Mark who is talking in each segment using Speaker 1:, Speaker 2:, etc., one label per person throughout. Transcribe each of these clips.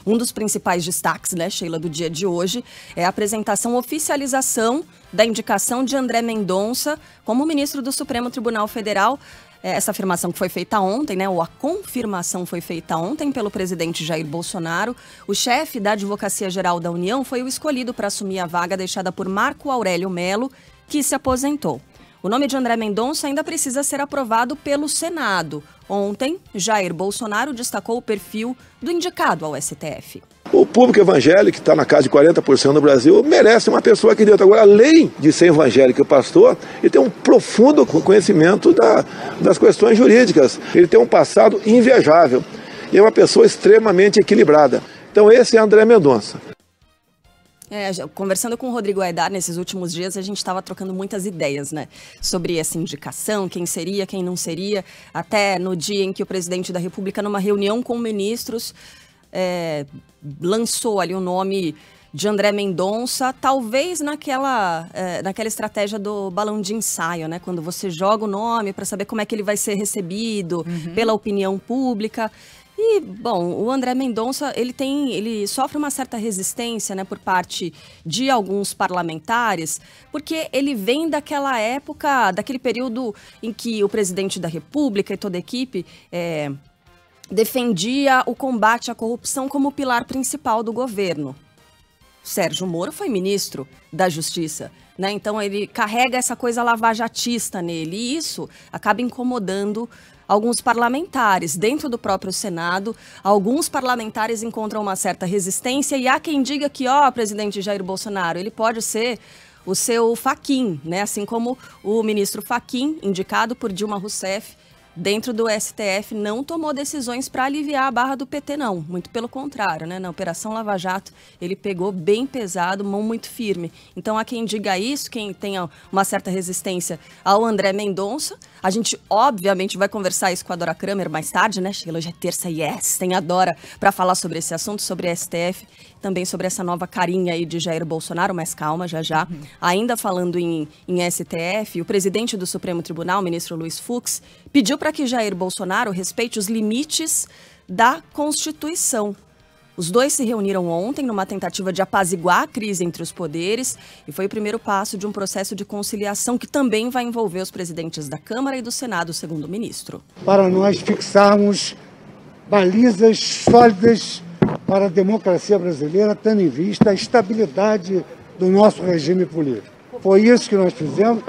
Speaker 1: Um dos principais destaques, né, Sheila, do dia de hoje é a apresentação, oficialização da indicação de André Mendonça como ministro do Supremo Tribunal Federal. Essa afirmação que foi feita ontem, né, ou a confirmação foi feita ontem pelo presidente Jair Bolsonaro. O chefe da Advocacia Geral da União foi o escolhido para assumir a vaga deixada por Marco Aurélio Mello, que se aposentou. O nome de André Mendonça ainda precisa ser aprovado pelo Senado. Ontem, Jair Bolsonaro destacou o perfil do indicado ao STF.
Speaker 2: O público evangélico, que está na casa de 40% do Brasil, merece uma pessoa aqui dentro. Agora, além de ser evangélico e pastor, ele tem um profundo conhecimento das questões jurídicas. Ele tem um passado invejável e é uma pessoa extremamente equilibrada. Então, esse é André Mendonça.
Speaker 1: Conversando com o Rodrigo Aidar nesses últimos dias, a gente estava trocando muitas ideias, né? Sobre essa indicação, quem seria, quem não seria. Até no dia em que o presidente da República, numa reunião com ministros, lançou ali o nome de André Mendonça, talvez naquela estratégia do balão de ensaio, né? Quando você joga o nome para saber como é que ele vai ser recebido pela opinião pública. E, bom, o André Mendonça, ele sofre uma certa resistência, né, por parte de alguns parlamentares, porque ele vem daquela época, daquele período em que o presidente da República e toda a equipe defendia o combate à corrupção como pilar principal do governo. Sérgio Moro foi ministro da Justiça, né? Então ele carrega essa coisa lavajatista nele e isso acaba incomodando alguns parlamentares. Dentro do próprio Senado, alguns parlamentares encontram uma certa resistência e há quem diga que, presidente Jair Bolsonaro, ele pode ser o seu Fachin, né? Assim como o ministro Fachin, indicado por Dilma Rousseff, dentro do STF, não tomou decisões para aliviar a barra do PT, não. Muito pelo contrário, né? Na Operação Lava Jato, ele pegou bem pesado, mão muito firme. Então, há quem diga isso, quem tenha uma certa resistência ao André Mendonça. A gente, obviamente, vai conversar isso com a Dora Kramer mais tarde, né, Sheila? Hoje é terça e tem a Dora para falar sobre esse assunto, sobre STF, também sobre essa nova carinha aí de Jair Bolsonaro, mas calma, já. Ainda falando em STF, o presidente do Supremo Tribunal, o ministro Luiz Fux, pediu para que Jair Bolsonaro respeite os limites da Constituição. Os dois se reuniram ontem numa tentativa de apaziguar a crise entre os poderes e foi o primeiro passo de um processo de conciliação que também vai envolver os presidentes da Câmara e do Senado, segundo o ministro.
Speaker 3: Para nós fixarmos balizas sólidas para a democracia brasileira, tendo em vista a estabilidade do nosso regime político. Foi isso que nós fizemos.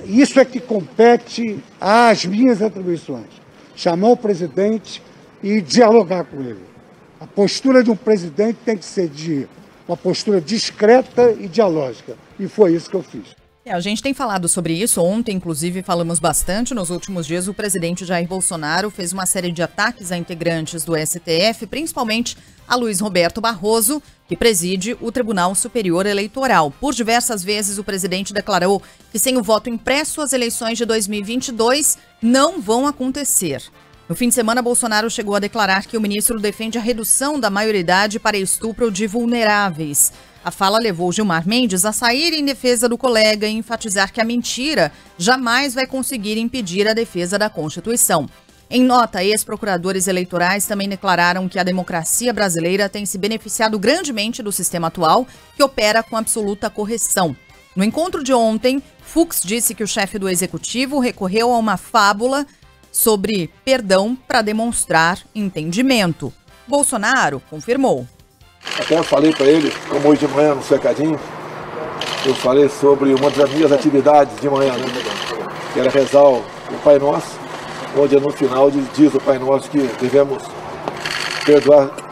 Speaker 3: Isso é que compete às minhas atribuições. Chamar o presidente e dialogar com ele. A postura de um presidente tem que ser uma postura discreta e dialógica. E foi isso que eu fiz.
Speaker 4: A gente tem falado sobre isso. Ontem, inclusive, falamos bastante. Nos últimos dias, o presidente Jair Bolsonaro fez uma série de ataques a integrantes do STF, principalmente a Luiz Roberto Barroso, que preside o Tribunal Superior Eleitoral. Por diversas vezes, o presidente declarou que sem o voto impresso, as eleições de 2022 não vão acontecer. No fim de semana, Bolsonaro chegou a declarar que o ministro defende a redução da maioridade para estupro de vulneráveis. A fala levou Gilmar Mendes a sair em defesa do colega e enfatizar que a mentira jamais vai conseguir impedir a defesa da Constituição. Em nota, ex-procuradores eleitorais também declararam que a democracia brasileira tem se beneficiado grandemente do sistema atual, que opera com absoluta correção. No encontro de ontem, Fux disse que o chefe do executivo recorreu a uma fábula sobre perdão para demonstrar entendimento. Bolsonaro confirmou.
Speaker 2: Até eu falei para ele, como hoje de manhã no cercadinho, eu falei sobre uma das minhas atividades de manhã, né? Que era rezar o Pai Nosso, onde no final diz o Pai Nosso que devemos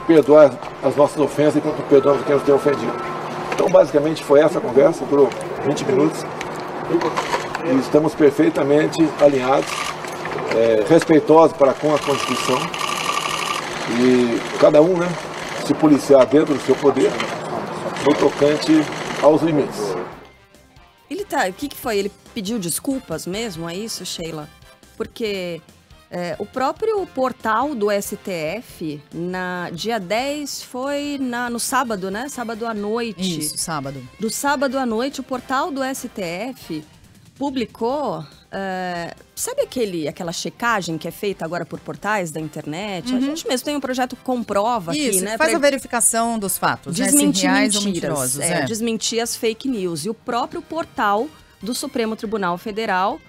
Speaker 2: perdoar as nossas ofensas enquanto perdoamos quem nos tem ofendido. Então, basicamente, foi essa conversa, durou 20 minutos, e estamos perfeitamente alinhados, respeitosos para com a Constituição, e cada um, né, se policiar dentro do seu poder, no tocante aos limites.
Speaker 1: O que foi? Ele pediu desculpas mesmo? É isso, Sheila? Porque o próprio portal do STF, dia 10, foi no sábado, né? Sábado à noite.
Speaker 4: Isso, sábado.
Speaker 1: Do sábado à noite, o portal do STF publicou sabe aquela checagem que é feita agora por portais da internet? A gente mesmo tem um projeto que comprova aqui,
Speaker 4: Isso,
Speaker 1: né?
Speaker 4: faz a verificação dos fatos, né? Se reais ou mentirosos.
Speaker 1: Desmentir as fake news. E o próprio portal do Supremo Tribunal Federal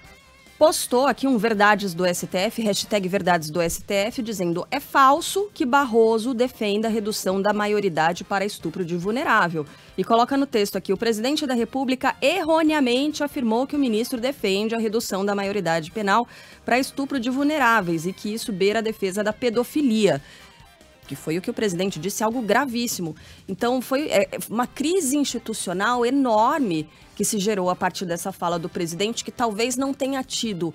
Speaker 1: postou aqui um Verdades do STF, hashtag Verdades do STF, dizendo: é falso que Barroso defenda a redução da maioridade para estupro de vulnerável. E coloca no texto aqui: o presidente da República erroneamente afirmou que o ministro defende a redução da maioridade penal para estupro de vulneráveis e que isso beira a defesa da pedofilia. Que foi o que o presidente disse, algo gravíssimo. Então, foi uma crise institucional enorme que se gerou a partir dessa fala do presidente, que talvez não tenha tido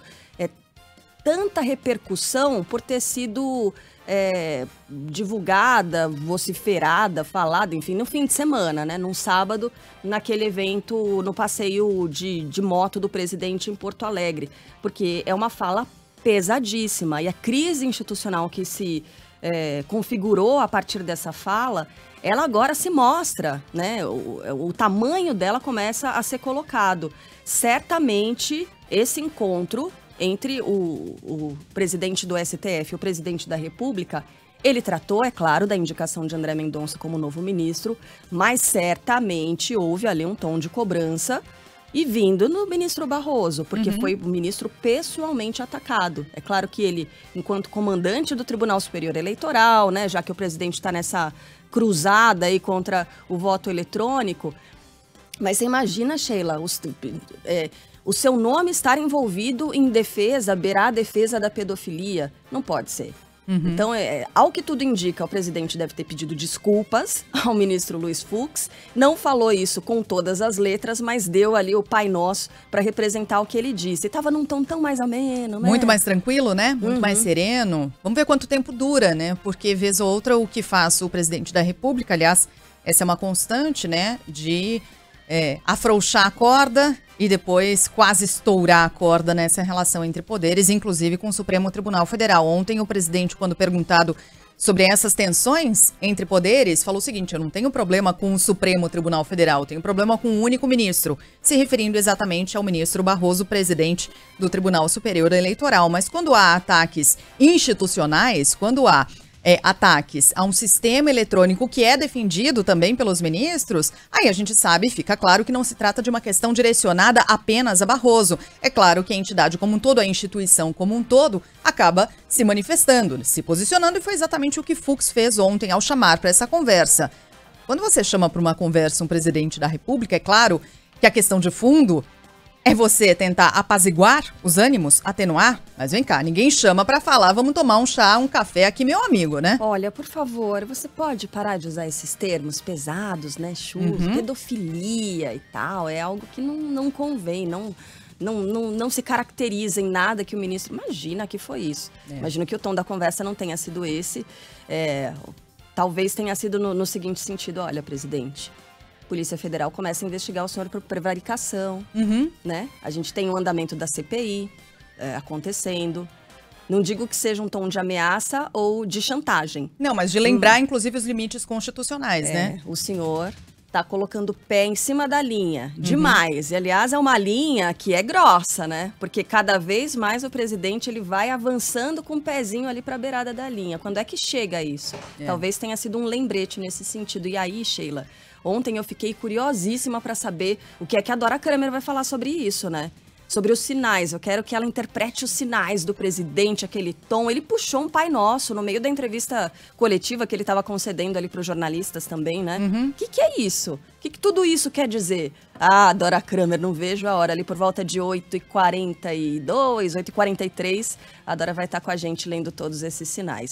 Speaker 1: tanta repercussão por ter sido divulgada, vociferada, falada, enfim, no fim de semana, né? Num sábado, naquele evento, no passeio de moto do presidente em Porto Alegre. Porque é uma fala pesadíssima. E a crise institucional que se configurou a partir dessa fala, ela agora se mostra, né? O tamanho dela começa a ser colocado. Certamente, esse encontro entre o presidente do STF e o presidente da República, ele tratou, é claro, da indicação de André Mendonça como novo ministro, mas certamente houve ali um tom de cobrança e vindo no ministro Barroso, porque foi o ministro pessoalmente atacado. É claro que ele, enquanto comandante do Tribunal Superior Eleitoral, né, já que o presidente está nessa cruzada aí contra o voto eletrônico, mas você imagina, Sheila, o seu nome estar envolvido em defesa, beirar a defesa da pedofilia. Não pode ser. Então, ao que tudo indica, o presidente deve ter pedido desculpas ao ministro Luiz Fux. Não falou isso com todas as letras, mas deu ali o Pai Nosso para representar o que ele disse. Estava num tom tão mais ameno, né?
Speaker 4: Muito mais tranquilo, né? Muito mais sereno. Vamos ver quanto tempo dura, né? Porque, vez ou outra, o que faz o presidente da República, aliás, essa é uma constante, né? De afrouxar a corda e depois quase estourar a corda nessa relação entre poderes, inclusive com o Supremo Tribunal Federal. Ontem o presidente, quando perguntado sobre essas tensões entre poderes, falou o seguinte: eu não tenho problema com o Supremo Tribunal Federal, tenho problema com um único ministro, se referindo exatamente ao ministro Barroso, presidente do Tribunal Superior Eleitoral. Mas quando há ataques institucionais, quando há ataques a um sistema eletrônico que é defendido também pelos ministros, aí a gente sabe, fica claro que não se trata de uma questão direcionada apenas a Barroso. É claro que a entidade como um todo, a instituição como um todo, acaba se manifestando, se posicionando, e foi exatamente o que Fux fez ontem ao chamar para essa conversa. Quando você chama para uma conversa um presidente da República, é claro que a questão de fundo é você tentar apaziguar os ânimos, atenuar, mas vem cá, ninguém chama pra falar, vamos tomar um chá, um café aqui, meu amigo, né?
Speaker 1: Olha, por favor, você pode parar de usar esses termos pesados, né, churros, pedofilia e tal, é algo que não convém, não se caracteriza em nada que o ministro... Imagina que foi isso. Imagino que o tom da conversa não tenha sido esse, talvez tenha sido no seguinte sentido: olha, presidente, Polícia Federal começa a investigar o senhor por prevaricação, né? A gente tem o andamento da CPI acontecendo. Não digo que seja um tom de ameaça ou de chantagem.
Speaker 4: Não, mas de lembrar, inclusive, os limites constitucionais, né?
Speaker 1: O senhor está colocando o pé em cima da linha, demais. E, aliás, é uma linha que é grossa, né? Porque cada vez mais o presidente ele vai avançando com o pezinho ali para a beirada da linha. Quando é que chega isso? Talvez tenha sido um lembrete nesse sentido. E aí, Sheila, ontem eu fiquei curiosíssima para saber o que é que a Dora Kramer vai falar sobre isso, né? Sobre os sinais. Eu quero que ela interprete os sinais do presidente, aquele tom. Ele puxou um Pai Nosso no meio da entrevista coletiva que ele estava concedendo ali para os jornalistas também, né? O que é isso? O que tudo isso quer dizer? Ah, Dora Kramer, não vejo a hora. Ali por volta de 8h42, 8h43, a Dora vai estar com a gente lendo todos esses sinais.